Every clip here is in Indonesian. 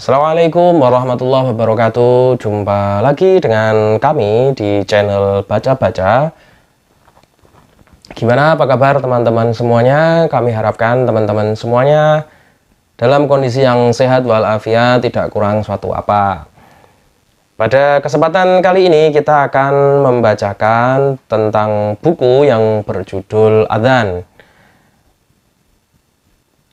Assalamualaikum warahmatullahi wabarakatuh. Jumpa lagi dengan kami di channel Baca-Baca. Gimana, apa kabar teman-teman semuanya? Kami harapkan teman-teman semuanya dalam kondisi yang sehat walafiat, tidak kurang suatu apa. Pada kesempatan kali ini kita akan membacakan tentang buku yang berjudul Adzan.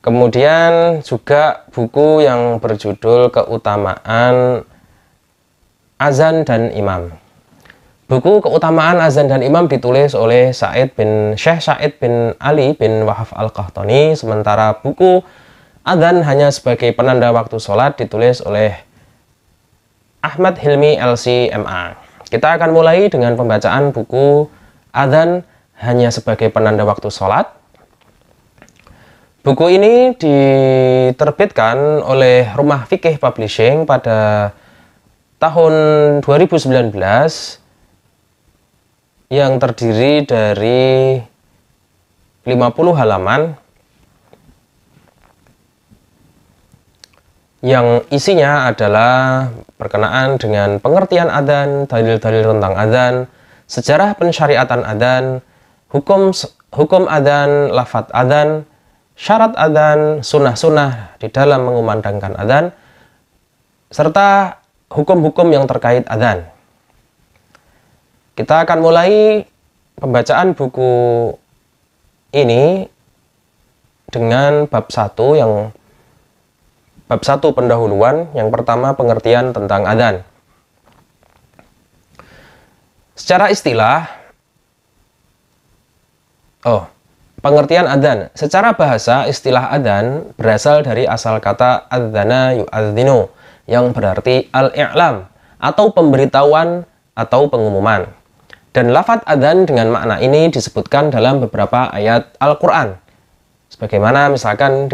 Kemudian juga buku yang berjudul Keutamaan Azan dan Imam. Buku Keutamaan Azan dan Imam ditulis oleh Syekh Said bin Ali bin Wahab Al-Qahtani, sementara buku Adzan hanya sebagai penanda waktu sholat ditulis oleh Ahmad Hilmi LC.MA. Kita akan mulai dengan pembacaan buku Adzan hanya sebagai penanda waktu sholat. Buku ini diterbitkan oleh Rumah Fikih Publishing pada tahun 2019 yang terdiri dari 50 halaman yang isinya adalah berkenaan dengan pengertian adzan, dalil-dalil tentang adzan, sejarah pensyariatan adzan, hukum adzan, lafadz adzan, syarat adzan, sunnah-sunnah di dalam mengumandangkan adzan, serta hukum-hukum yang terkait adzan. Kita akan mulai pembacaan buku ini dengan bab 1 pendahuluan. Yang pertama, pengertian tentang adzan. Secara istilah, pengertian adzan. Secara bahasa, istilah adzan berasal dari asal kata adzana yu'adzinu, yang berarti al-i'lam, atau pemberitahuan atau pengumuman. Dan lafadz adzan dengan makna ini disebutkan dalam beberapa ayat Al-Quran. Sebagaimana misalkan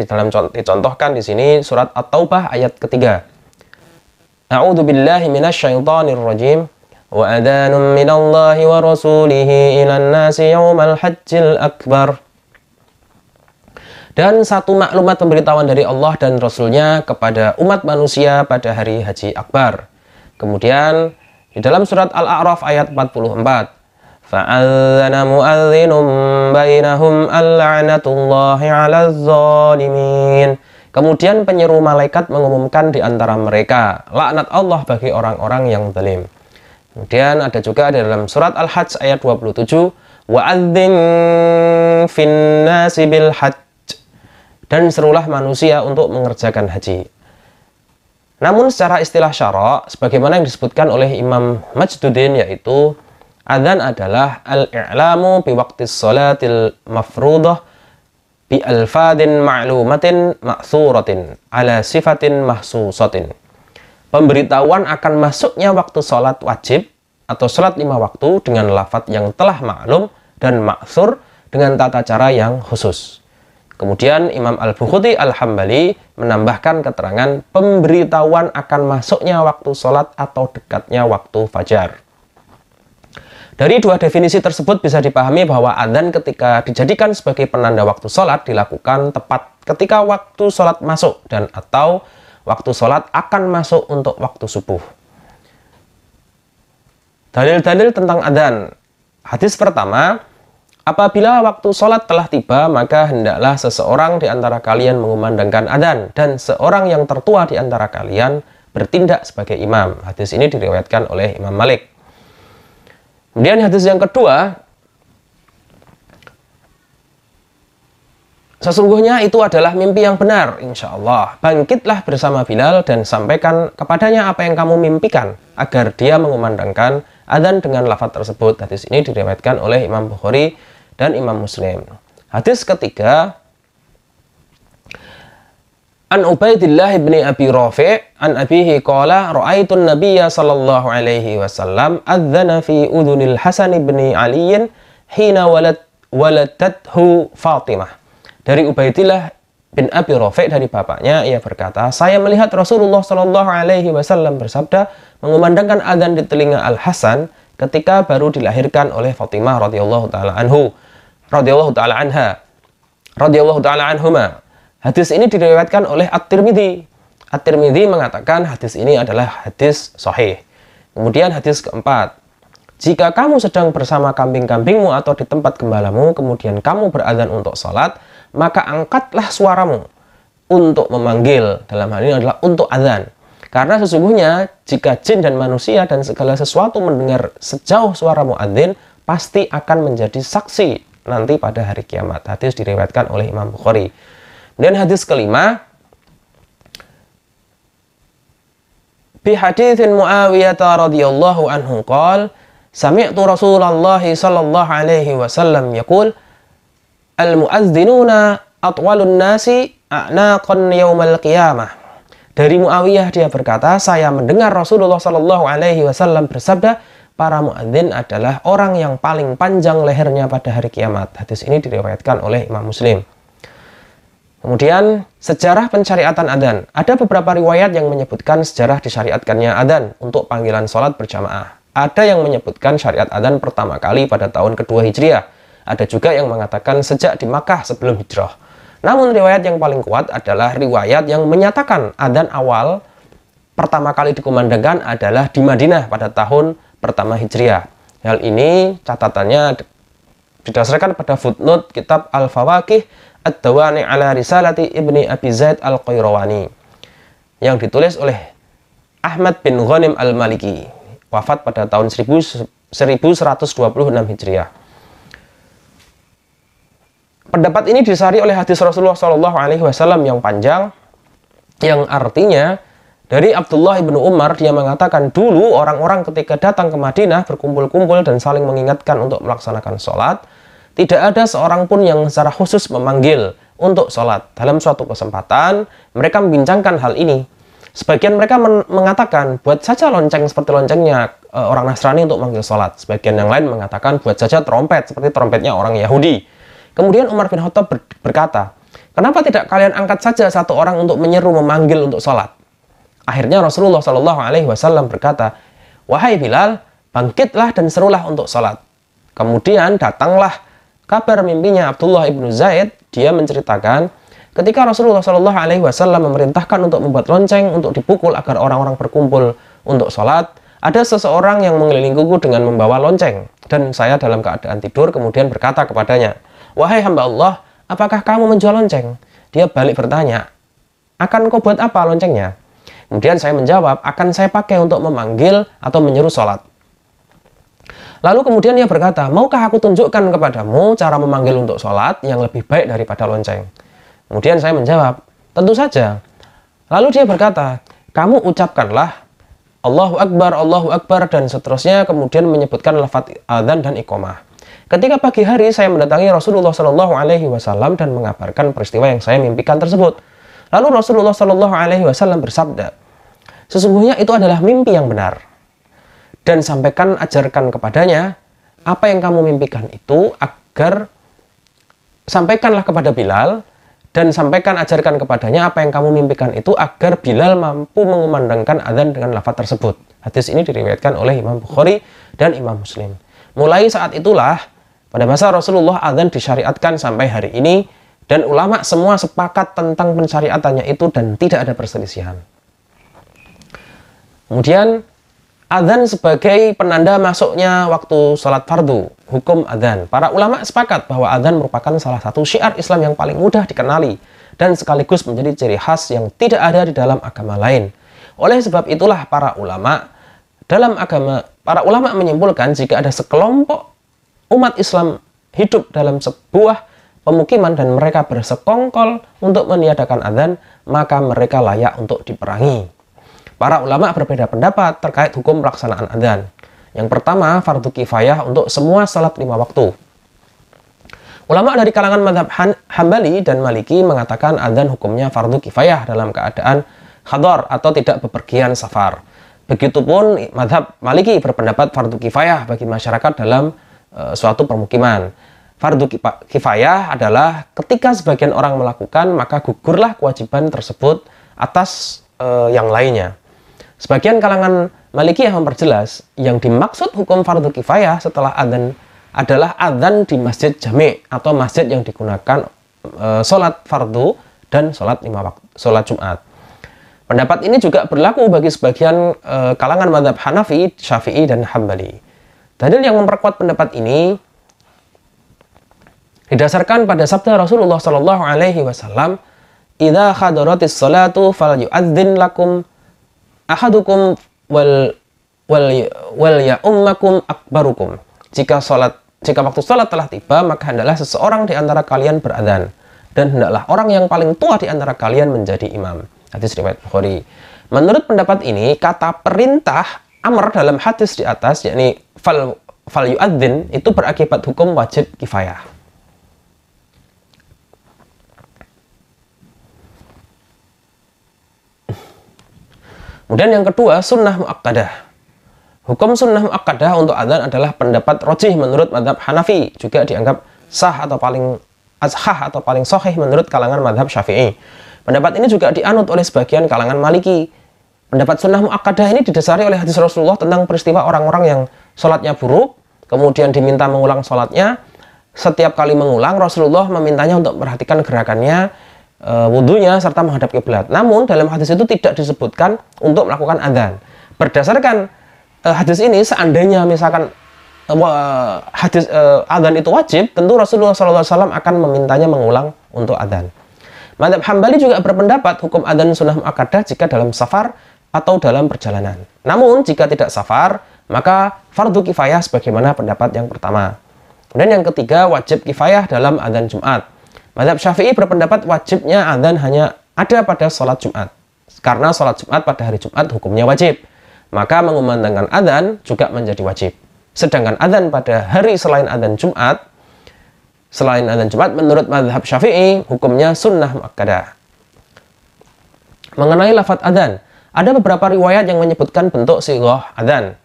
dicontohkan di sini surat At-Taubah ayat ketiga. A'udzu billahi minasyaitonir rajim. Wa adhanun minallahi wa rasulihi ilan nasi yaumal hajjil akbar. Dan satu maklumat pemberitahuan dari Allah dan Rasulnya kepada umat manusia pada hari Haji Akbar. Kemudian di dalam surat Al-A'raf ayat 44. Fa'adzana mu'adzinum bainahum al-la'natullahi 'alaz zalimin. Kemudian penyeru malaikat mengumumkan di antara mereka laknat Allah bagi orang-orang yang zalim. Kemudian ada juga di dalam surat Al-Hajj ayat 27. Wa'adzin finnasi bil hajj. Dan serulah manusia untuk mengerjakan haji. Namun secara istilah syara', sebagaimana yang disebutkan oleh Imam Majduddin, yaitu adzan adalah al-i'lamu bi waqtis sholatil mafruḍah bi alfadin ma'lumatin ma'thuratin ala sifatin mahsusatin. Pemberitahuan akan masuknya waktu sholat wajib atau sholat 5 waktu dengan lafadz yang telah maklum dan ma'thur dengan tata cara yang khusus. Kemudian Imam Al-Bukhari Al-Hambali menambahkan keterangan pemberitahuan akan masuknya waktu sholat atau dekatnya waktu fajar. Dari dua definisi tersebut bisa dipahami bahwa adzan ketika dijadikan sebagai penanda waktu sholat dilakukan tepat ketika waktu sholat masuk dan atau waktu sholat akan masuk untuk waktu subuh. Dalil-dalil tentang adzan. Hadis pertama, apabila waktu sholat telah tiba, maka hendaklah seseorang di antara kalian mengumandangkan adzan dan seorang yang tertua di antara kalian bertindak sebagai imam. Hadis ini diriwayatkan oleh Imam Malik. Kemudian hadis yang kedua, sesungguhnya itu adalah mimpi yang benar, insya Allah. Bangkitlah bersama Bilal dan sampaikan kepadanya apa yang kamu mimpikan, agar dia mengumandangkan adzan dengan lafadz tersebut. Hadis ini diriwayatkan oleh Imam Bukhari dan Imam Muslim. Hadis ketiga, An Ubaidillah bin Abi Rafi' an abihi qala ra'aitun nabiyya sallallahu alaihi wasallam adzana fi udhunil Hasan bin Ali hina waladathu Fatimah. Dari Ubaidillah bin Abi Rafi' dari bapaknya, ia berkata, saya melihat Rasulullah sallallahu alaihi wasallam bersabda mengumandangkan adzan di telinga Al Hasan ketika baru dilahirkan oleh Fatimah radhiyallahu taala anha radhiyallahu taala anhuma. Hadis ini diriwayatkan oleh At-Tirmidzi. At-Tirmidzi mengatakan hadis ini adalah hadis sahih. Kemudian hadis keempat, jika kamu sedang bersama kambing-kambingmu atau di tempat gembalamu, kemudian kamu beradzan untuk sholat, maka angkatlah suaramu untuk memanggil. Dalam hal ini adalah untuk adzan. Karena sesungguhnya jika jin dan manusia dan segala sesuatu mendengar sejauh suara muadzin, pasti akan menjadi saksi nanti pada hari kiamat. Hadis diriwayatkan oleh Imam Bukhari. Dan hadis kelima, bi haditsin Muawiyah radhiyallahu anhu qala sami'tu Rasulullah sallallahu alaihi wasallam yaqul al-muadzdinuna atwalun nasi a'naqan yaumal qiyamah. Dari Muawiyah dia berkata, saya mendengar Rasulullah sallallahu alaihi wasallam bersabda, para muadzin adalah orang yang paling panjang lehernya pada hari kiamat. Hadis ini diriwayatkan oleh Imam Muslim. Kemudian sejarah pensyariatan adzan. Ada beberapa riwayat yang menyebutkan sejarah disyariatkannya adzan untuk panggilan sholat berjamaah. Ada yang menyebutkan syariat adzan pertama kali pada tahun kedua Hijriah. Ada juga yang mengatakan sejak di Makkah sebelum hijrah. Namun riwayat yang paling kuat adalah riwayat yang menyatakan adzan awal pertama kali dikumandangkan adalah di Madinah pada tahun pertama Hijriah. Hal ini catatannya didasarkan pada footnote kitab Al-Fawaqih Ad-Dawani ala Risalati Ibni Abi Zaid Al-Qayrawani yang ditulis oleh Ahmad bin Ghanim Al-Maliki, wafat pada tahun 1126 Hijriah. Pendapat ini disari oleh hadis Rasulullah SAW yang panjang, yang artinya dari Abdullah ibnu Umar, dia mengatakan dulu orang-orang ketika datang ke Madinah berkumpul-kumpul dan saling mengingatkan untuk melaksanakan sholat, tidak ada seorang pun yang secara khusus memanggil untuk sholat. Dalam suatu kesempatan mereka membincangkan hal ini. Sebagian mereka mengatakan buat saja lonceng seperti loncengnya orang Nasrani untuk manggil sholat. Sebagian yang lain mengatakan buat saja trompet seperti trompetnya orang Yahudi. Kemudian Umar bin Khattab berkata, kenapa tidak kalian angkat saja satu orang untuk menyeru memanggil untuk sholat? Akhirnya Rasulullah SAW berkata, wahai Bilal, bangkitlah dan serulah untuk sholat. Kemudian datanglah kabar mimpinya Abdullah ibnu Zaid. Dia menceritakan, ketika Rasulullah SAW memerintahkan untuk membuat lonceng untuk dipukul agar orang-orang berkumpul untuk sholat, ada seseorang yang mengelilingiku dengan membawa lonceng. Dan saya dalam keadaan tidur kemudian berkata kepadanya, wahai hamba Allah, apakah kamu menjual lonceng? Dia balik bertanya, akan kau buat apa loncengnya? Kemudian saya menjawab, akan saya pakai untuk memanggil atau menyeru sholat. Lalu kemudian dia berkata, maukah aku tunjukkan kepadamu cara memanggil untuk sholat yang lebih baik daripada lonceng? Kemudian saya menjawab, tentu saja. Lalu dia berkata, kamu ucapkanlah Allahu Akbar dan seterusnya, kemudian menyebutkan lafaz adzan dan iqamah. Ketika pagi hari saya mendatangi Rasulullah SAW dan mengabarkan peristiwa yang saya mimpikan tersebut. Lalu Rasulullah SAW bersabda, sesungguhnya itu adalah mimpi yang benar. Dan sampaikan, ajarkan kepadanya apa yang kamu mimpikan itu agar sampaikanlah kepada Bilal dan sampaikan, ajarkan kepadanya apa yang kamu mimpikan itu agar Bilal mampu mengumandangkan adzan dengan lafaz tersebut. Hadis ini diriwayatkan oleh Imam Bukhari dan Imam Muslim. Mulai saat itulah pada masa Rasulullah adzan disyariatkan sampai hari ini, dan ulama semua sepakat tentang pensyariatannya itu dan tidak ada perselisihan. Kemudian adzan sebagai penanda masuknya waktu sholat fardu, hukum adzan. Para ulama sepakat bahwa adzan merupakan salah satu syiar Islam yang paling mudah dikenali dan sekaligus menjadi ciri khas yang tidak ada di dalam agama lain. Oleh sebab itulah para ulama menyimpulkan jika ada sekelompok umat Islam hidup dalam sebuah pemukiman dan mereka bersekongkol untuk meniadakan adzan, maka mereka layak untuk diperangi. Para ulama berbeda pendapat terkait hukum pelaksanaan adzan. Yang pertama, fardu kifayah untuk semua salat 5 waktu. Ulama dari kalangan mazhab Hambali dan Maliki mengatakan adzan hukumnya fardu kifayah dalam keadaan hadar atau tidak bepergian safar. Begitupun mazhab Maliki berpendapat fardu kifayah bagi masyarakat dalam suatu permukiman. Fardu kifayah adalah ketika sebagian orang melakukan, maka gugurlah kewajiban tersebut atas yang lainnya. Sebagian kalangan Malikiyah memperjelas yang dimaksud hukum fardu kifayah setelah adzan adalah adzan di masjid jami' atau masjid yang digunakan sholat fardu dan sholat 5 waktu, sholat Jumat. Pendapat ini juga berlaku bagi sebagian kalangan mazhab Hanafi, Syafi'i, dan Hambali. Dalil yang memperkuat pendapat ini didasarkan pada sabda Rasulullah Shallallahu Alaihi Wasallam, "Idza hadaratis salatu falyu'adzin lakum ahadukum wal ya'ummakum akbarukum." Jika waktu salat telah tiba, maka hendaklah seseorang di antara kalian beradzan, dan hendaklah orang yang paling tua di antara kalian menjadi imam. Hadis riwayat Bukhari. Menurut pendapat ini, kata perintah amr dalam hadis di atas, yakni fal yu'adzin, itu berakibat hukum wajib kifayah. Kemudian yang kedua, sunnah muakkadah. Hukum sunnah muakkadah untuk adzan adalah pendapat rojih menurut mazhab Hanafi, juga dianggap sah atau paling sahih menurut kalangan mazhab Syafi'i. Pendapat ini juga dianut oleh sebagian kalangan Maliki. Pendapat sunnah muakkadah ini didasari oleh hadis Rasulullah tentang peristiwa orang-orang yang sholatnya buruk, kemudian diminta mengulang sholatnya. Setiap kali mengulang, Rasulullah memintanya untuk memperhatikan gerakannya, wudhunya, serta menghadap kiblat. Namun dalam hadis itu tidak disebutkan untuk melakukan adzan. Berdasarkan hadis ini, seandainya misalkan hadis adzan itu wajib, tentu Rasulullah SAW akan memintanya mengulang untuk adzan. Mazhab Hambali juga berpendapat hukum adzan sunnah muakkadah jika dalam safar atau dalam perjalanan. Namun jika tidak safar, maka fardu kifayah sebagaimana pendapat yang pertama. Kemudian yang ketiga, wajib kifayah dalam adzan Jumat. Mazhab Syafi'i berpendapat wajibnya adzan hanya ada pada sholat Jumat. Karena sholat Jumat pada hari Jumat hukumnya wajib, maka mengumandangkan adzan juga menjadi wajib. Sedangkan adzan pada hari selain adzan Jumat, menurut mazhab Syafi'i hukumnya sunnah muakkadah. Mengenai lafadz adzan, ada beberapa riwayat yang menyebutkan bentuk sighah adzan.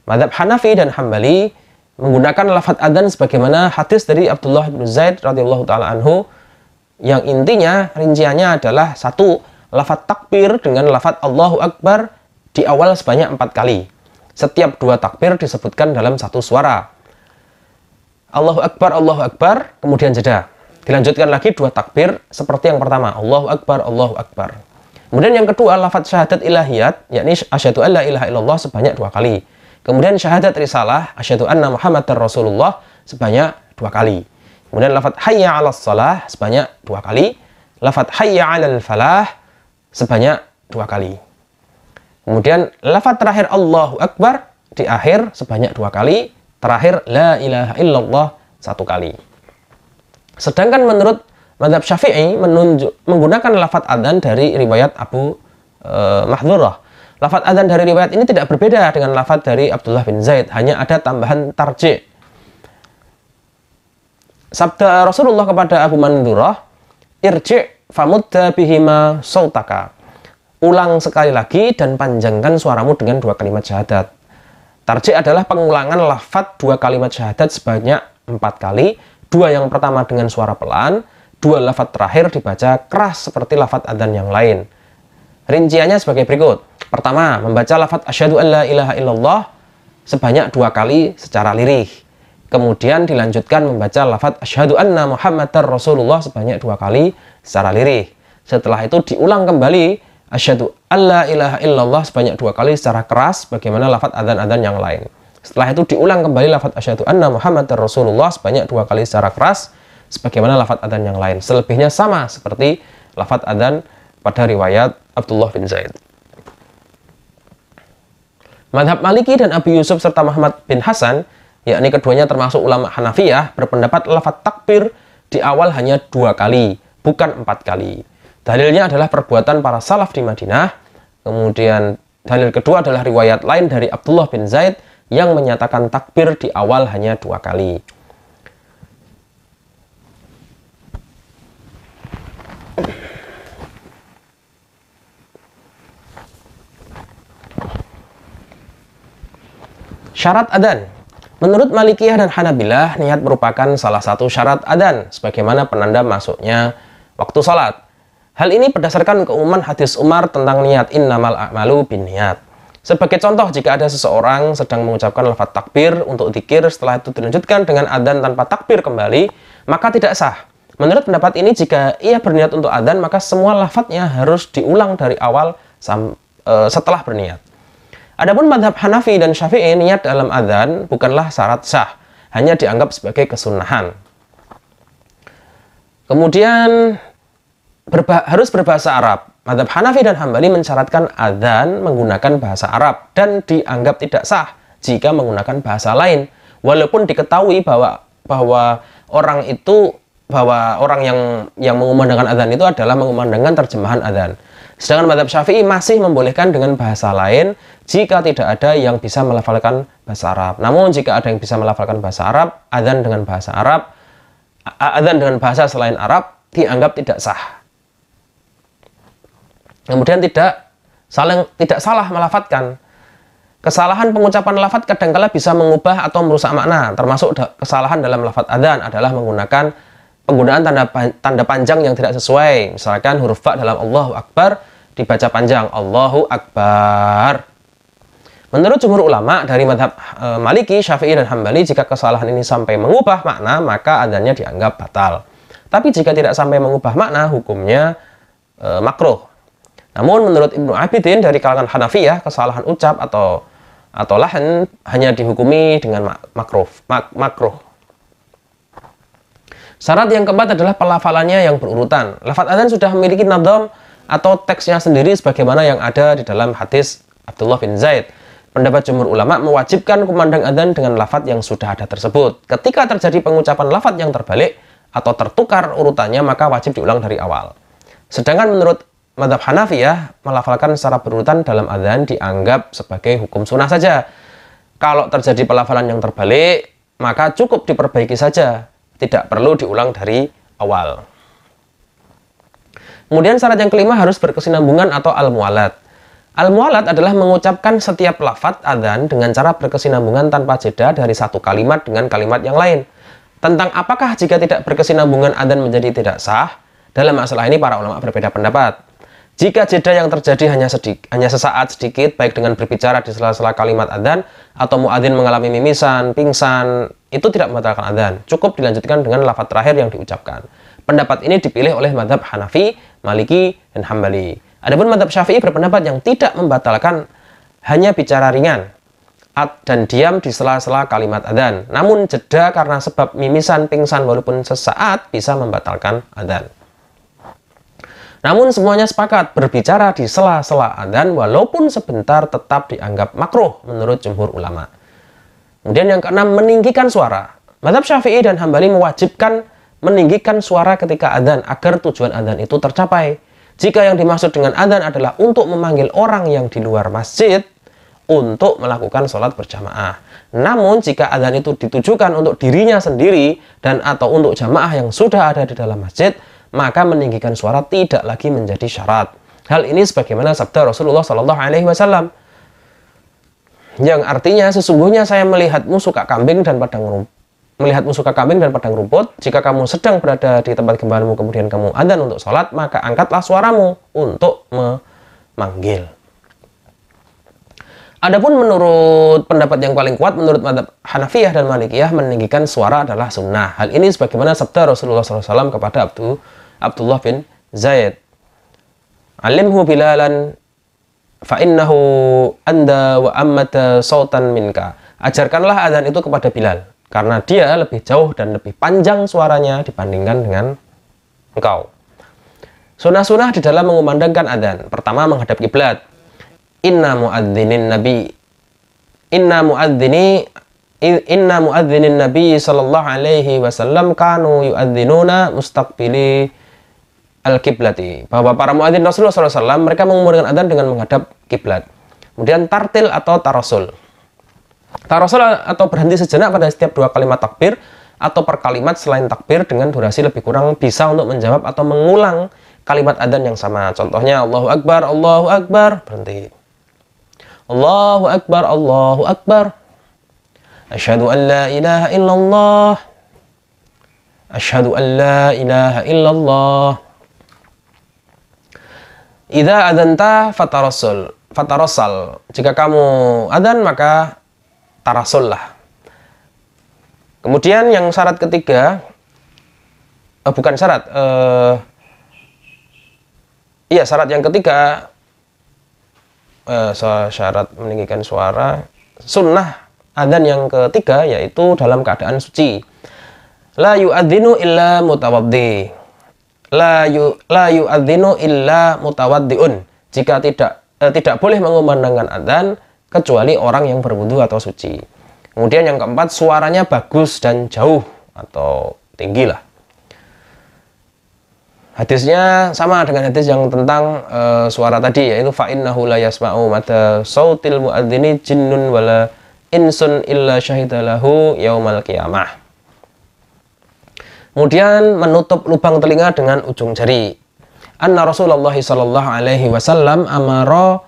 Mazhab Hanafi dan Hambali menggunakan lafadz adzan sebagaimana hadis dari Abdullah bin Zaid radhiyallahu taala anhu, yang intinya rinciannya adalah satu, lafadz takbir dengan lafadz Allahu Akbar di awal sebanyak 4 kali. Setiap 2 takbir disebutkan dalam satu suara. Allahu Akbar, kemudian jeda. Dilanjutkan lagi 2 takbir seperti yang pertama, Allahu Akbar, Allahu Akbar. Kemudian yang kedua, lafadz syahadat ilahiyat, yakni asyhadu an la ilaha illallah sebanyak 2 kali. Kemudian syahadat risalah, asyhadu anna Muhammadar Rasulullah sebanyak 2 kali. Kemudian lafadz hayya 'alas shalah sebanyak 2 kali. Lafadz hayya 'alal falah sebanyak 2 kali. Kemudian lafadz terakhir Allahu Akbar di akhir sebanyak 2 kali. Terakhir, la ilaha illallah 1 kali. Sedangkan menurut mazhab Syafi'i menggunakan lafadz adzan dari riwayat Abu Mahdhurah. Lafadz adzan dari riwayat ini tidak berbeda dengan lafadz dari Abdullah bin Zaid, hanya ada tambahan tarji'. Sabda Rasulullah kepada Abu Mahdhurah, irji' famudda bihima sautaka. Ulang sekali lagi dan panjangkan suaramu dengan 2 kalimat syahadat. Tarji' adalah pengulangan lafadz 2 kalimat syahadat sebanyak 4 kali. 2 yang pertama dengan suara pelan, 2 lafadz terakhir dibaca keras seperti lafadz adzan yang lain. Rinciannya sebagai berikut. Pertama, membaca lafadz asyhadu an la ilaha illallah sebanyak 2 kali secara lirih. Kemudian dilanjutkan membaca lafadz asyhadu anna Muhammadar Rasulullah sebanyak 2 kali secara lirih. Setelah itu diulang kembali asyhadu alla ilaha illallah sebanyak 2 kali secara keras bagaimana lafadz adzan-adzan yang lain. Setelah itu diulang kembali lafadz asyhadu anna Muhammadar Rasulullah sebanyak 2 kali secara keras sebagaimana lafadz adzan yang lain. Selebihnya sama seperti lafadz adzan pada riwayat Abdullah bin Zaid. Mazhab Maliki dan Abu Yusuf serta Muhammad bin Hasan, yakni keduanya termasuk ulama Hanafiyah, berpendapat lafadz takbir di awal hanya 2 kali, bukan 4 kali. Dalilnya adalah perbuatan para salaf di Madinah. Kemudian dalil kedua adalah riwayat lain dari Abdullah bin Zaid yang menyatakan takbir di awal hanya 2 kali. Syarat adzan. Menurut Malikiyah dan Hanabilah, niat merupakan salah satu syarat adzan sebagaimana penanda masuknya waktu salat. Hal ini berdasarkan keumuman hadis Umar tentang niat, innamal a'malu binniyat. Sebagai contoh, jika ada seseorang sedang mengucapkan lafaz takbir untuk dzikir, setelah itu dilanjutkan dengan adzan tanpa takbir kembali, maka tidak sah. Menurut pendapat ini, jika ia berniat untuk adzan, maka semua lafadznya harus diulang dari awal setelah berniat. Adapun mazhab Hanafi dan Syafi'i, niat dalam adzan bukanlah syarat sah, hanya dianggap sebagai kesunahan. Kemudian harus berbahasa Arab. Mazhab Hanafi dan Hambali mensyaratkan adzan menggunakan bahasa Arab dan dianggap tidak sah jika menggunakan bahasa lain, walaupun diketahui bahwa orang yang mengumandangkan adzan itu adalah mengumandangkan terjemahan adzan. Sedangkan mazhab Syafi'i masih membolehkan dengan bahasa lain jika tidak ada yang bisa melafalkan bahasa Arab. Namun jika ada yang bisa melafalkan bahasa Arab, adzan dengan bahasa selain Arab dianggap tidak sah. Kemudian tidak salah melafatkan. Kesalahan pengucapan lafaz kadangkala bisa mengubah atau merusak makna, termasuk kesalahan dalam lafaz adzan adalah penggunaan tanda panjang yang tidak sesuai. Misalkan huruf fa dalam Allahu Akbar dibaca panjang Allahu Akbar. Menurut jumhur ulama dari mazhab Maliki, Syafi'i dan Hambali, jika kesalahan ini sampai mengubah makna, maka adzannya dianggap batal. Tapi jika tidak sampai mengubah makna, hukumnya makruh. Namun menurut Ibnu Abidin dari kalangan Hanafiyah, kesalahan ucap atau lahan hanya dihukumi dengan makruh. Syarat yang keempat adalah pelafalannya yang berurutan. Lafaz adzan sudah memiliki nadham atau teksnya sendiri sebagaimana yang ada di dalam hadis Abdullah bin Zaid. Pendapat jumhur ulama mewajibkan kumandang adzan dengan lafaz yang sudah ada tersebut. Ketika terjadi pengucapan lafaz yang terbalik atau tertukar urutannya, maka wajib diulang dari awal. Sedangkan menurut mazhab Hanafiyah, melafalkan secara berurutan dalam adzan dianggap sebagai hukum sunnah saja. Kalau terjadi pelafalan yang terbalik, maka cukup diperbaiki saja. Tidak perlu diulang dari awal. Kemudian syarat yang kelima harus berkesinambungan atau al-mu'alat. Al-mu'alat adalah mengucapkan setiap lafaz adzan dengan cara berkesinambungan tanpa jeda dari satu kalimat dengan kalimat yang lain. Tentang apakah jika tidak berkesinambungan adzan menjadi tidak sah, dalam masalah ini para ulama berbeda pendapat. Jika jeda yang terjadi hanya sesaat sedikit, baik dengan berbicara di sela-sela kalimat adzan atau muadzin mengalami mimisan, pingsan, itu tidak membatalkan adzan. Cukup dilanjutkan dengan lafaz terakhir yang diucapkan. Pendapat ini dipilih oleh mazhab Hanafi, Maliki, dan Hambali. Adapun mazhab Syafi'i berpendapat yang tidak membatalkan hanya bicara ringan dan diam di sela-sela kalimat adzan. Namun jeda karena sebab mimisan, pingsan walaupun sesaat bisa membatalkan adzan. Namun semuanya sepakat berbicara di sela-sela adzan walaupun sebentar tetap dianggap makruh menurut jumhur ulama. Kemudian yang keenam, meninggikan suara. Mazhab Syafi'i dan Hambali mewajibkan meninggikan suara ketika adzan agar tujuan adzan itu tercapai. Jika yang dimaksud dengan adzan adalah untuk memanggil orang yang di luar masjid untuk melakukan sholat berjamaah. Namun jika adzan itu ditujukan untuk dirinya sendiri dan atau untuk jamaah yang sudah ada di dalam masjid, maka meninggikan suara tidak lagi menjadi syarat. Hal ini sebagaimana sabda Rasulullah SAW, yang artinya sesungguhnya saya melihatmu suka kambing dan padang rumput. Jika kamu sedang berada di tempat gembalamu kemudian kamu adzan untuk sholat, maka angkatlah suaramu untuk memanggil. Adapun menurut pendapat yang paling kuat, menurut mazhab Hanafiyah dan Malikiyah, meninggikan suara adalah sunnah. Hal ini sebagaimana sabda Rasulullah SAW kepada Abdullah bin Zaid, "Alimhu Bilalan fa innahu anda wa ammata sautan minka." Ajarkanlah adzan itu kepada Bilal, karena dia lebih jauh dan lebih panjang suaranya dibandingkan dengan engkau. Sunnah-sunnah di dalam mengumandangkan adzan. Pertama, menghadap kiblat. Inna muadzinin nabi sallallahu alaihi wasallam kanu yuadzinuna mustaqbili al-kiblati. Bahwa para muadzin Rasulullah SAW mereka mengumandangkan adzan dengan menghadap kiblat. Kemudian tartil atau tarosul. Tarosul atau berhenti sejenak pada setiap dua kalimat takbir atau per kalimat selain takbir dengan durasi lebih kurang bisa untuk menjawab atau mengulang kalimat adzan yang sama. Contohnya Allahu Akbar, berhenti. Allahu Akbar. Asyhadu an la ilaha illallah. Asyhadu an la ilaha illallah. Idza adzanta fatarassal. Jika kamu adzan maka tarasullah. Kemudian yang syarat ketiga, bukan syarat, syarat yang ketiga syarat meninggikan suara. Sunnah adzan yang ketiga yaitu dalam keadaan suci. La yu'adzinu illa mutawaddi. La yu'adzinu illa mutawaddiun. Jika tidak boleh mengumandangkan adzan kecuali orang yang berwudu atau suci. Kemudian yang keempat, suaranya bagus dan jauh atau tinggi lah. Hadisnya sama dengan hadis yang tentang suara tadi, yaitu fa innahu la yasma'u mata sautil mu'adzini jinnun wala insun illa syahidalahu yaumal qiyamah. Kemudian menutup lubang telinga dengan ujung jari. Anna Rasulullah sallallahu alaihi wasallam amara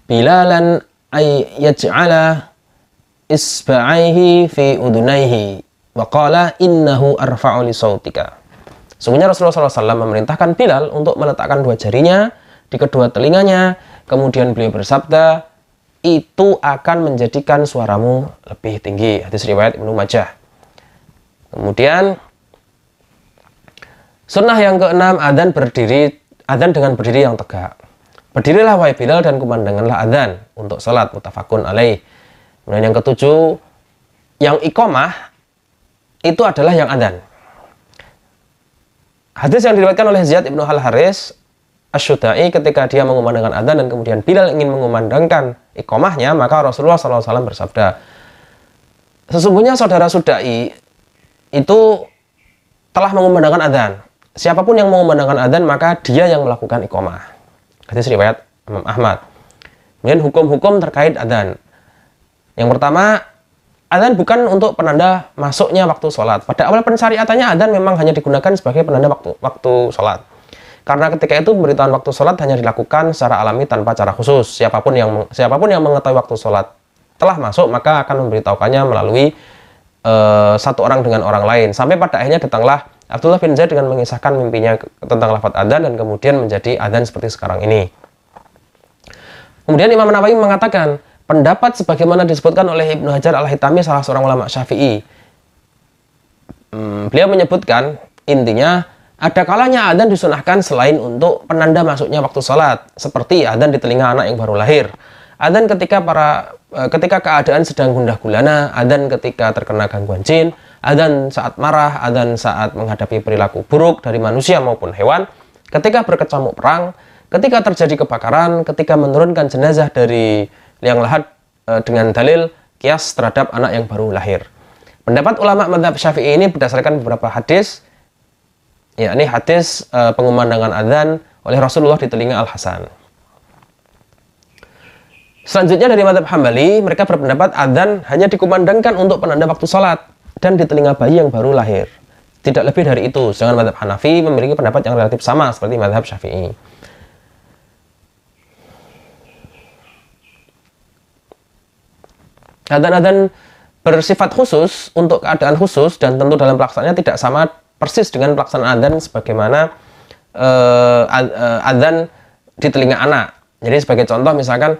Bilalan ay yaj'ala isba'aihi fi udunaihi wa qala innahu arfa'u li sautika. Sungguhnya Rasulullah SAW memerintahkan Bilal untuk meletakkan dua jarinya di kedua telinganya. Kemudian beliau bersabda, itu akan menjadikan suaramu lebih tinggi. Hadis riwayat Ibnu Majah. Kemudian sunnah yang keenam, adzan dengan berdiri yang tegak. Berdirilah wahai Bilal dan kumandangkanlah adzan untuk salat, muttafaqun alaih. Kemudian yang ketujuh, yang iqamah itu adalah yang adzan. Hadis yang diriwayatkan oleh Ziyad ibnu Al-Haris Asy-Syudai ketika dia mengumandangkan adzan dan kemudian Bilal ingin mengumandangkan iqamahnya, maka Rasulullah SAW bersabda, sesungguhnya saudara Sudai itu telah mengumandangkan adzan. Siapapun yang mengumandangkan adzan maka dia yang melakukan iqamah. Hadis riwayat Imam Ahmad. Kemudian hukum-hukum terkait adzan. Yang pertama, adzan bukan untuk penanda masuknya waktu sholat. Pada awal pensyariatannya adzan memang hanya digunakan sebagai penanda waktu sholat. Karena ketika itu pemberitahuan waktu sholat hanya dilakukan secara alami tanpa cara khusus. Siapapun yang mengetahui waktu sholat telah masuk maka akan memberitahukannya melalui satu orang dengan orang lain. Sampai pada akhirnya datanglah Abdullah bin Zaid dengan mengisahkan mimpinya tentang lafaz adzan dan kemudian menjadi adzan seperti sekarang ini. Kemudian Imam Nawawi mengatakan, pendapat sebagaimana disebutkan oleh Ibnu Hajar Al-Haytami, salah seorang ulama Syafi'i. Beliau menyebutkan, intinya, ada kalanya adzan disunahkan selain untuk penanda masuknya waktu sholat, seperti adzan di telinga anak yang baru lahir, adzan ketika keadaan sedang gundah gulana, adzan ketika terkena gangguan jin, adzan saat marah, adzan saat menghadapi perilaku buruk dari manusia maupun hewan, ketika berkecamuk perang, ketika terjadi kebakaran, ketika menurunkan jenazah dari liang lahat dengan dalil kias terhadap anak yang baru lahir. Pendapat ulama mazhab Syafi'i ini berdasarkan beberapa hadis, yakni hadis pengumandangan adzan oleh Rasulullah di telinga Al-Hasan. Selanjutnya dari mazhab Hambali, mereka berpendapat adzan hanya dikumandangkan untuk penanda waktu sholat dan di telinga bayi yang baru lahir. Tidak lebih dari itu. Sedangkan mazhab Hanafi memiliki pendapat yang relatif sama seperti mazhab Syafi'i. Adzan-adzan bersifat khusus untuk keadaan khusus dan tentu dalam pelaksanaannya tidak sama persis dengan pelaksanaan adzan sebagaimana adzan di telinga anak. Jadi sebagai contoh misalkan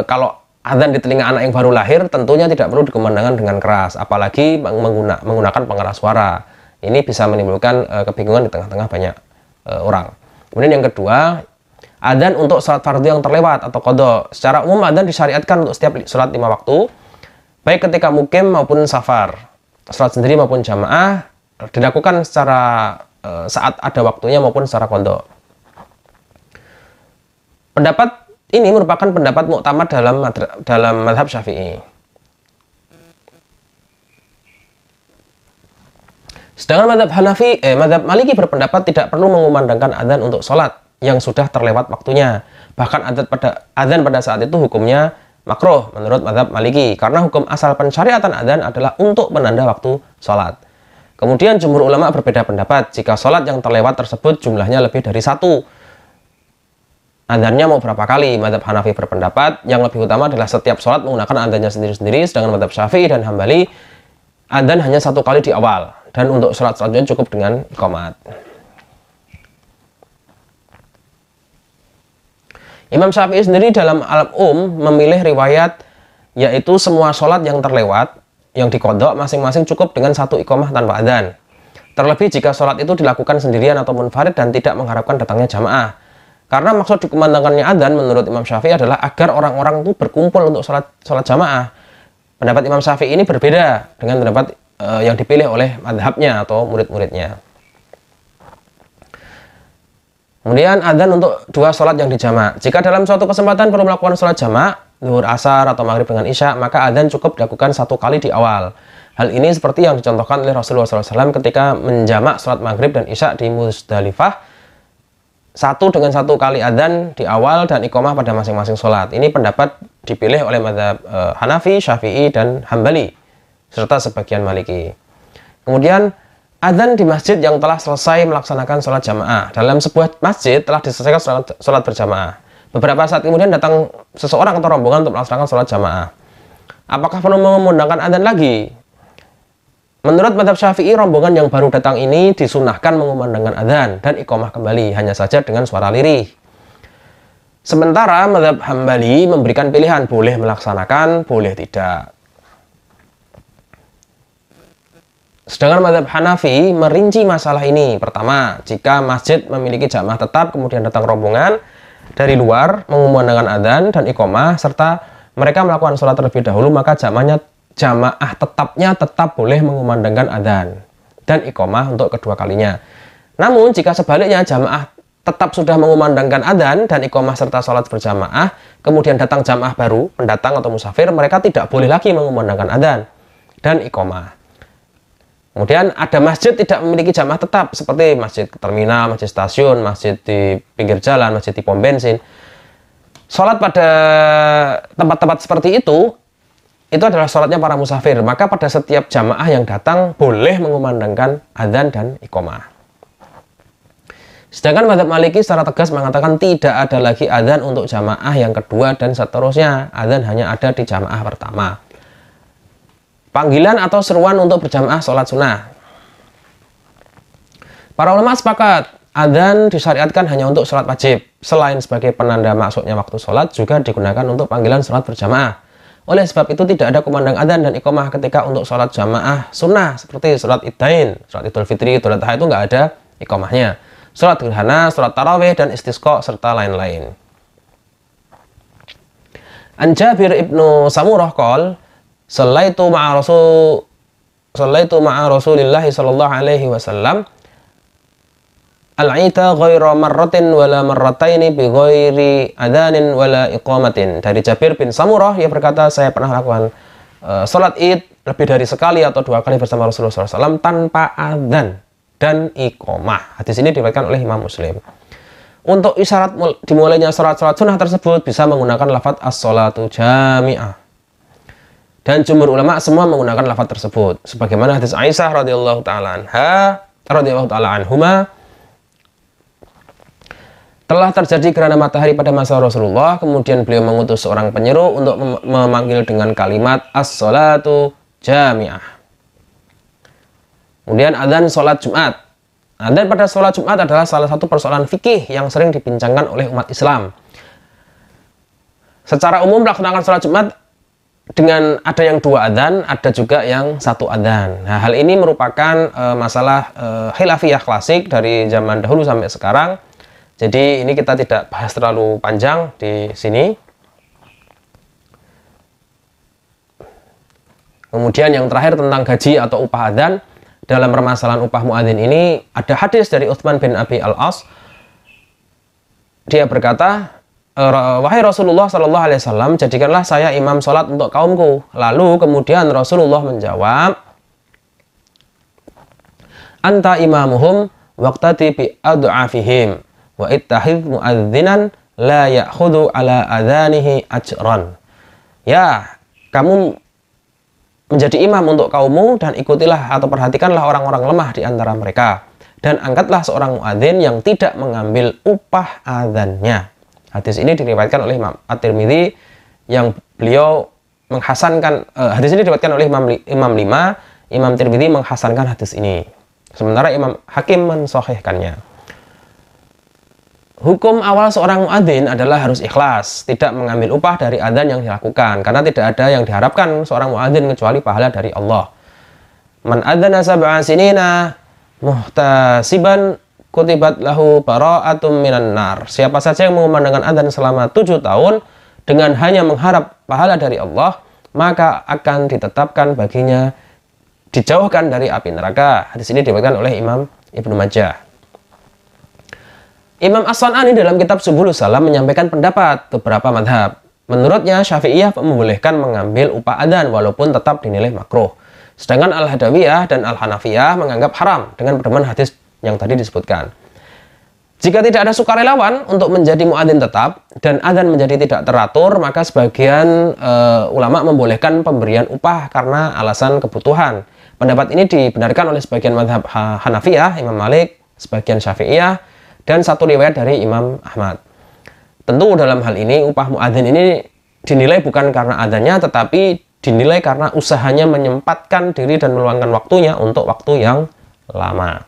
kalau adzan di telinga anak yang baru lahir tentunya tidak perlu dikumandangkan dengan keras, apalagi menggunakan pengeras suara. Ini bisa menimbulkan kebingungan di tengah-tengah banyak orang. Kemudian yang kedua, adzan untuk salat fardu yang terlewat atau qadha. Secara umum adzan disyariatkan untuk setiap salat 5 waktu, baik ketika mukim maupun safar, salat sendiri maupun jamaah, dilakukan secara saat ada waktunya maupun secara qadha. Pendapat ini merupakan pendapat muktamad dalam mazhab Syafi'i. Sedangkan mazhab Maliki berpendapat tidak perlu mengumandangkan adzan untuk sholat yang sudah terlewat waktunya. Bahkan adzan pada saat itu hukumnya makruh menurut mazhab Maliki, karena hukum asal pensyariatan adzan adalah untuk penanda waktu sholat. Kemudian jumhur ulama berbeda pendapat jika sholat yang terlewat tersebut jumlahnya lebih dari 1. Adzannya mau berapa kali? Mazhab Hanafi berpendapat yang lebih utama adalah setiap sholat menggunakan adzannya sendiri-sendiri, sedangkan mazhab Syafi'i dan Hambali adzan hanya 1 kali di awal, dan untuk sholat selanjutnya cukup dengan iqamat. Imam Syafi'i sendiri dalam memilih riwayat yaitu semua sholat yang terlewat yang diqadha masing-masing cukup dengan 1 iqamah tanpa adzan. Terlebih jika sholat itu dilakukan sendirian atau munfarid dan tidak mengharapkan datangnya jamaah. Karena maksud dikumandangkannya adzan menurut Imam Syafi'i adalah agar orang-orang itu berkumpul untuk sholat jamaah. Pendapat Imam Syafi'i ini berbeda dengan pendapat yang dipilih oleh madhabnya atau murid-muridnya. Kemudian adzan untuk dua sholat yang dijamak. Jika dalam suatu kesempatan perlu melakukan sholat jamak, zuhur asar atau maghrib dengan isya, maka adzan cukup dilakukan satu kali di awal. Hal ini seperti yang dicontohkan oleh Rasulullah SAW ketika menjamak sholat maghrib dan isya di Muzdalifah, satu dengan satu kali adzan di awal dan iqamah pada masing-masing sholat. Ini pendapat dipilih oleh mazhab Hanafi, Syafi'i, dan Hambali, serta sebagian Maliki. Kemudian adzan di masjid yang telah selesai melaksanakan sholat jamaah. Dalam sebuah masjid telah diselesaikan sholat berjamaah. Beberapa saat kemudian datang seseorang atau rombongan untuk melaksanakan sholat jamaah. Apakah perlu memundangkan adzan lagi? Menurut mazhab Syafi'i, rombongan yang baru datang ini disunahkan mengumandangkan adzan dan iqamah kembali, hanya saja dengan suara lirih. Sementara mazhab Hambali memberikan pilihan, boleh melaksanakan, boleh tidak. Sedangkan mazhab Hanafi merinci masalah ini. Pertama, jika masjid memiliki jamaah tetap, kemudian datang rombongan dari luar mengumandangkan adzan dan iqamah, serta mereka melakukan sholat terlebih dahulu, maka jamaah tetapnya tetap boleh mengumandangkan adzan dan iqamah untuk kedua kalinya. Namun jika sebaliknya jamaah tetap sudah mengumandangkan adzan dan iqamah serta sholat berjamaah, kemudian datang jamaah baru, pendatang atau musafir, mereka tidak boleh lagi mengumandangkan adzan dan iqamah. Kemudian ada masjid tidak memiliki jamaah tetap, seperti masjid terminal, masjid stasiun, masjid di pinggir jalan, masjid di pom bensin. Sholat pada tempat-tempat seperti itu adalah sholatnya para musafir. Maka pada setiap jamaah yang datang boleh mengumandangkan adzan dan iqamah. Sedangkan mazhab Maliki secara tegas mengatakan tidak ada lagi adzan untuk jamaah yang kedua dan seterusnya. Adzan hanya ada di jamaah pertama. Panggilan atau seruan untuk berjamaah sholat sunnah. Para ulama sepakat, adzan disyariatkan hanya untuk sholat wajib. Selain sebagai penanda masuknya waktu sholat, juga digunakan untuk panggilan sholat berjamaah. Oleh sebab itu tidak ada kumandang adzan dan iqamah ketika untuk sholat jamaah sunnah seperti sholat Idain, sholat Idul Fitri, Idul Adha itu nggak ada iqamahnya. Sholat gerhana, sholat tarawih dan istisqa serta lain-lain. An Jabir ibnu Samurah qol, Sallaitu ma'a Rasulillah sallallahu alaihi wasallam al-'ita ghaira marratin wala marrataini bi ghairi adzanin wala iqamatin. Dari Jabir bin Samurah, ia berkata, saya pernah lakukan salat Id lebih dari sekali atau dua kali bersama Rasulullah SAW tanpa adzan dan iqamah. Hadis ini diriwayatkan oleh Imam Muslim. Untuk isyarat dimulainya salat-salat sunnah tersebut bisa menggunakan lafaz as-sholatu jami'ah. Dan jumhur ulama semua menggunakan lafaz tersebut. Sebagaimana hadis Aisyah radhiyallahu taala anhuma, telah terjadi gerhana matahari pada masa Rasulullah, kemudian beliau mengutus seorang penyeru untuk memanggil dengan kalimat as-sholatu jami'ah. Kemudian adzan sholat Jumat. Adzan pada sholat Jumat adalah salah satu persoalan fikih yang sering dibincangkan oleh umat Islam. Secara umum melaksanakan sholat Jumat dengan ada yang dua adzan, ada juga yang satu adzan. Nah, hal ini merupakan masalah khilafiyah klasik dari zaman dahulu sampai sekarang. Jadi ini kita tidak bahas terlalu panjang di sini. Kemudian yang terakhir tentang gaji atau upah adzan. Dalam permasalahan upah muadzin ini ada hadis dari Utsman bin Abi Al-As. Dia berkata, wahai Rasulullah Shallallahu Alaihi Wasallam, jadikanlah saya imam sholat untuk kaumku. Lalu kemudian Rasulullah menjawab, anta imamuhum waqtati bi ad'afihim wa ittahidh muadzinan la ya'khudhu ala adzanihi ajran. Ya, kamu menjadi imam untuk kaummu dan ikutilah atau perhatikanlah orang-orang lemah di antara mereka dan angkatlah seorang muadzin yang tidak mengambil upah adzannya. Hadis ini diriwayatkan oleh Imam At-Tirmidzi yang beliau menghasankan hadis ini diriwayatkan oleh Imam Lima. Imam Tirmidzi menghasankan hadis ini. Sementara Imam Hakim mensahihkannya. Hukum awal seorang muadzin adalah harus ikhlas, tidak mengambil upah dari adzan yang dilakukan, karena tidak ada yang diharapkan seorang muadzin kecuali pahala dari Allah. Man adzana sab'a sinina muhtasiban kutibat lahu bara'atum minan nar. Siapa saja yang mengumandangkan adzan selama 7 tahun dengan hanya mengharap pahala dari Allah, maka akan ditetapkan baginya dijauhkan dari api neraka. Hadis ini diriwayatkan oleh Imam Ibnu Majah. Imam As-San'ani dalam kitab Subulus Salam menyampaikan pendapat beberapa madhab. Menurutnya Syafi'iyah membolehkan mengambil upah adzan walaupun tetap dinilai makruh. Sedangkan Al-Hadawiyah dan Al-Hanafiyah menganggap haram dengan pedoman hadis yang tadi disebutkan. Jika tidak ada sukarelawan untuk menjadi muadzin tetap dan adzan menjadi tidak teratur, maka sebagian ulama membolehkan pemberian upah karena alasan kebutuhan. Pendapat ini dibenarkan oleh sebagian madhab Hanafiyah, Imam Malik, sebagian Syafi'iyah, dan satu riwayat dari Imam Ahmad. Tentu dalam hal ini upah muadzin ini dinilai bukan karena adzannya, tetapi dinilai karena usahanya menyempatkan diri dan meluangkan waktunya untuk waktu yang lama.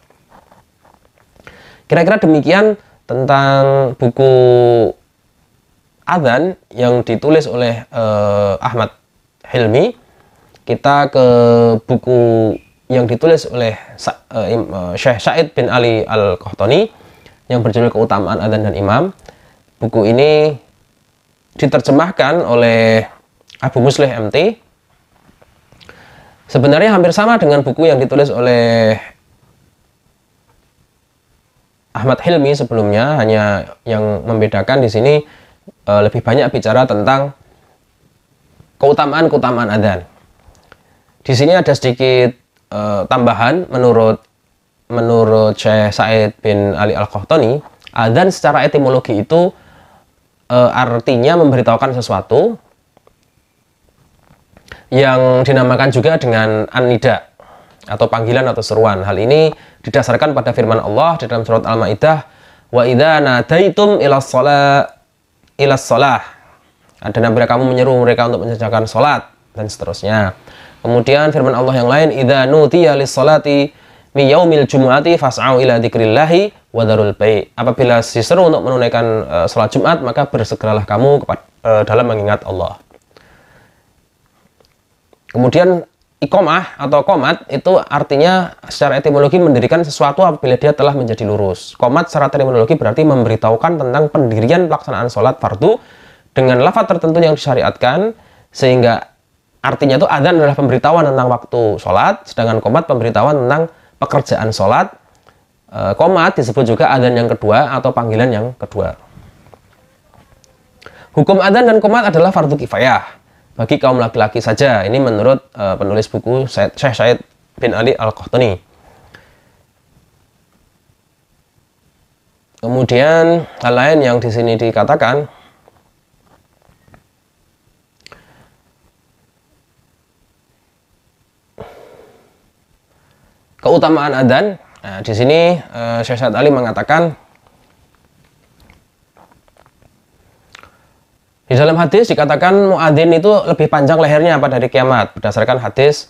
Kira-kira demikian tentang buku adzan yang ditulis oleh Ahmad Hilmi. Kita ke buku yang ditulis oleh Syekh Said bin Ali Al-Qahtani yang berjudul Keutamaan Adzan dan Imam. Buku ini diterjemahkan oleh Abu Muslih MT. Sebenarnya hampir sama dengan buku yang ditulis oleh Ahmad Hilmi sebelumnya, hanya yang membedakan di sini lebih banyak bicara tentang keutamaan adzan. Di sini ada sedikit tambahan menurut Syekh Said bin Ali Al-Qahtani, adzan secara etimologi itu artinya memberitahukan sesuatu, yang dinamakan juga dengan an-nida atau panggilan atau seruan. Hal ini didasarkan pada firman Allah di dalam surat Al-Maidah, wa idza nadaitum ilas shalah. Dan apabila kamu menyeru mereka untuk mengerjakan salat, dan seterusnya. Kemudian firman Allah yang lain, idza nudiya lis-shalati mi yaumil jumu'ati fas'au ila dzikrillahi wa dzarul bai'. Apabila diseru untuk menunaikan salat Jumat, maka bersegeralah kamu dalam mengingat Allah. Kemudian iqomah atau qomat itu artinya secara etimologi mendirikan sesuatu apabila dia telah menjadi lurus. Qomat secara terminologi berarti memberitahukan tentang pendirian pelaksanaan sholat fardu dengan lafaz tertentu yang disyariatkan, sehingga artinya itu adzan adalah pemberitahuan tentang waktu sholat, sedangkan qomat pemberitahuan tentang pekerjaan sholat. Qomat disebut juga adzan yang kedua atau panggilan yang kedua. Hukum adzan dan qomat adalah fardu kifayah bagi kaum laki-laki saja. Ini menurut penulis buku Syekh Said bin Ali Al-Qahtani. Kemudian hal lain yang di sini dikatakan, keutamaan adzan. Nah, di sini Syekh Said Ali mengatakan, di dalam hadis dikatakan muadzin itu lebih panjang lehernya pada hari kiamat, berdasarkan hadis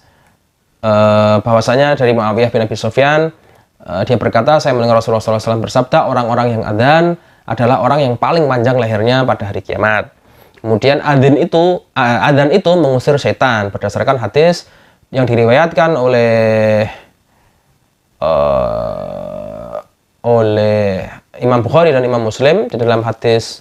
bahwasanya dari Muawiyah bin Abi Sufyan, dia berkata, saya mendengar Rasulullah SAW bersabda, orang-orang yang adzan adalah orang yang paling panjang lehernya pada hari kiamat. Kemudian adzan itu mengusir setan, berdasarkan hadis yang diriwayatkan oleh Imam Bukhari dan Imam Muslim. Di dalam hadis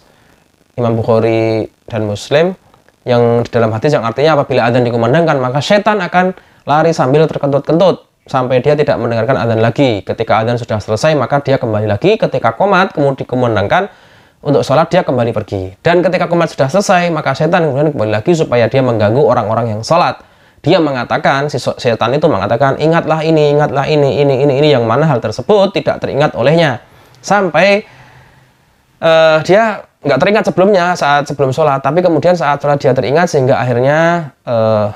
Imam Bukhari dan Muslim, yang di dalam hadis yang artinya apabila adzan dikumandangkan maka setan akan lari sambil terkentut-kentut sampai dia tidak mendengarkan adzan lagi. Ketika adzan sudah selesai maka dia kembali lagi. Ketika qomat kemudian dikumandangkan untuk sholat, dia kembali pergi. Dan ketika qomat sudah selesai maka setan kemudian kembali lagi supaya dia mengganggu orang-orang yang sholat. Dia mengatakan, si setan itu mengatakan, ingatlah ini, yang mana hal tersebut tidak teringat olehnya. Sampai dia nggak teringat sebelumnya saat sebelum sholat, tapi kemudian saat sholat dia teringat, sehingga akhirnya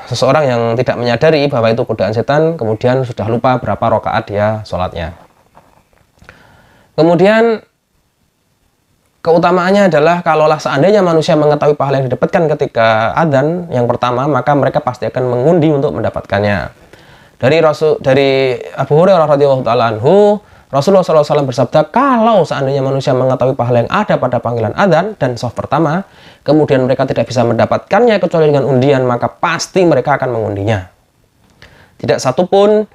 seseorang yang tidak menyadari bahwa itu godaan setan, kemudian sudah lupa berapa rakaat dia sholatnya. Kemudian keutamaannya adalah kalaulah seandainya manusia mengetahui pahala yang didapatkan ketika adzan yang pertama, maka mereka pasti akan mengundi untuk mendapatkannya. Dari Abu Hurairah radhiyallahu taala anhu, Rasulullah SAW bersabda, kalau seandainya manusia mengetahui pahala yang ada pada panggilan adzan dan shaf pertama, kemudian mereka tidak bisa mendapatkannya kecuali dengan undian, maka pasti mereka akan mengundinya. Tidak satupun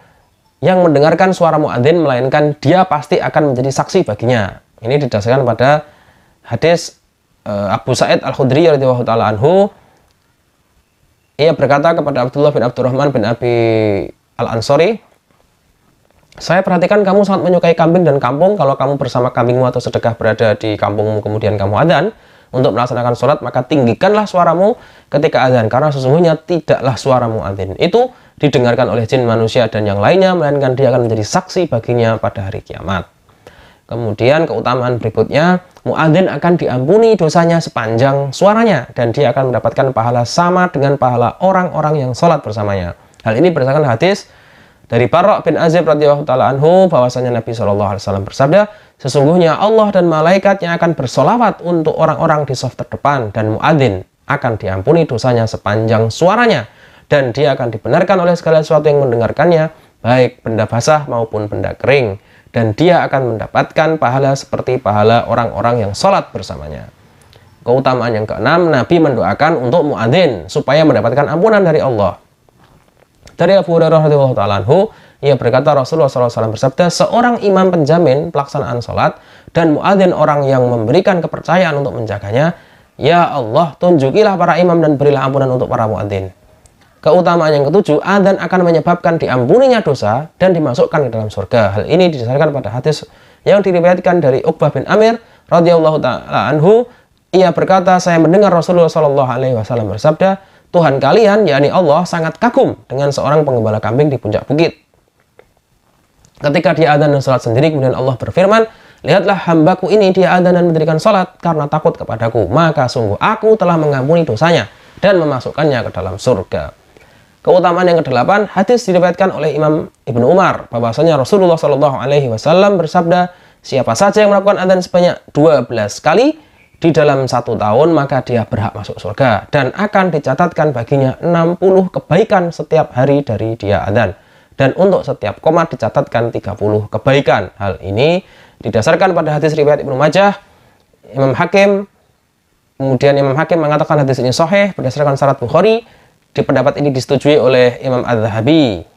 yang mendengarkan suara muadzin, melainkan dia pasti akan menjadi saksi baginya. Ini didasarkan pada hadis Abu Sa'id Al-Khudri radhiyallahu taala anhu. Ia berkata kepada Abdullah bin Abdurrahman bin Abi Al-Ansori, saya perhatikan kamu sangat menyukai kambing dan kampung. Kalau kamu bersama kambingmu atau sedekah berada di kampungmu, kemudian kamu adzan untuk melaksanakan sholat, maka tinggikanlah suaramu ketika adzan, karena sesungguhnya tidaklah suara muadzin itu didengarkan oleh jin, manusia, dan yang lainnya, melainkan dia akan menjadi saksi baginya pada hari kiamat. Kemudian keutamaan berikutnya, muadzin akan diampuni dosanya sepanjang suaranya, dan dia akan mendapatkan pahala sama dengan pahala orang-orang yang sholat bersamanya. Hal ini berdasarkan hadis dari Barra' bin Azib radhiyallahu taala anhu, bahwasanya Nabi SAW bersabda, sesungguhnya Allah dan malaikatnya akan bersolawat untuk orang-orang di saf terdepan, dan muadzin akan diampuni dosanya sepanjang suaranya, dan dia akan dibenarkan oleh segala sesuatu yang mendengarkannya, baik benda basah maupun benda kering, dan dia akan mendapatkan pahala seperti pahala orang-orang yang sholat bersamanya. Keutamaan yang keenam, Nabi mendoakan untuk muadzin supaya mendapatkan ampunan dari Allah. Dari Abu Hurairah radhiyallahu ta'ala anhu, ia berkata, Rasulullah SAW bersabda, seorang imam penjamin pelaksanaan sholat dan muadzin orang yang memberikan kepercayaan untuk menjaganya. Ya Allah, tunjukilah para imam dan berilah ampunan untuk para muadzin. Keutamaan yang ketujuh, adzan akan menyebabkan diampuninya dosa dan dimasukkan ke dalam surga. Hal ini didasarkan pada hadis yang diriwayatkan dari Uqbah bin Amir radhiyallahu ta'ala anhu. Ia berkata, saya mendengar Rasulullah SAW bersabda, Tuhan kalian, yakni Allah, sangat kagum dengan seorang penggembala kambing di puncak bukit. Ketika dia adzan dan salat sendiri, kemudian Allah berfirman, lihatlah hambaku ini, dia adzan dan mendirikan salat karena takut kepadaku, maka sungguh aku telah mengampuni dosanya dan memasukkannya ke dalam surga. Keutamaan yang kedelapan, hadis diriwayatkan oleh Imam Ibnu Umar, bahwasanya Rasulullah SAW bersabda, siapa saja yang melakukan adzan sebanyak 12 kali di dalam 1 tahun, maka dia berhak masuk surga dan akan dicatatkan baginya 60 kebaikan setiap hari dari dia adzan, dan untuk setiap qomat dicatatkan 30 kebaikan. Hal ini didasarkan pada hadis riwayat Ibnu Majah, Imam Hakim. Kemudian Imam Hakim mengatakan hadis ini sahih berdasarkan syarat Bukhari. Di pendapat ini disetujui oleh Imam Az-Zahabi.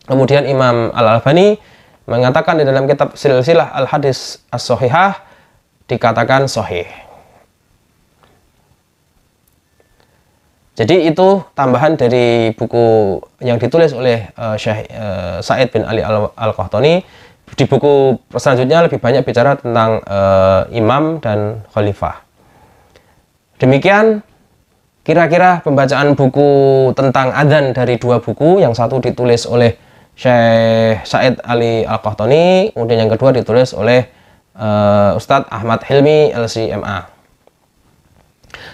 Kemudian Imam Al-Albani mengatakan di dalam kitab Silsilah Al-Hadis As-Sahihah dikatakan sahih. Jadi itu tambahan dari buku yang ditulis oleh Syekh Sa'id bin Ali Al-Qahtani. Di buku selanjutnya lebih banyak bicara tentang imam dan khalifah. Demikian kira-kira pembacaan buku tentang adzan dari 2 buku. Yang satu ditulis oleh Syekh Sa'id Ali Al-Qahtani, kemudian yang kedua ditulis oleh Ustadz Ahmad Hilmi LCMA.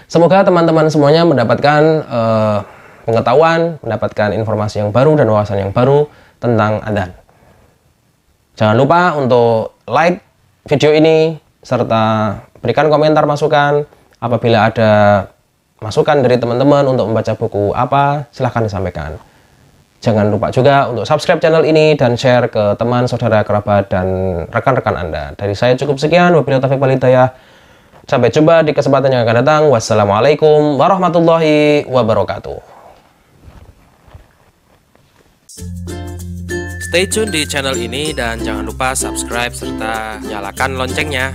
Semoga teman-teman semuanya mendapatkan pengetahuan, mendapatkan informasi yang baru dan wawasan yang baru tentang adzan. Jangan lupa untuk like video ini serta berikan komentar masukan. Apabila ada masukan dari teman-teman untuk membaca buku apa, silahkan disampaikan. Jangan lupa juga untuk subscribe channel ini dan share ke teman, saudara, kerabat, dan rekan-rekan Anda. Dari saya cukup sekian. Wabillahi taufiq wal hidayah. Sampai jumpa di kesempatan yang akan datang. Wassalamualaikum warahmatullahi wabarakatuh. Stay tune di channel ini dan jangan lupa subscribe serta nyalakan loncengnya.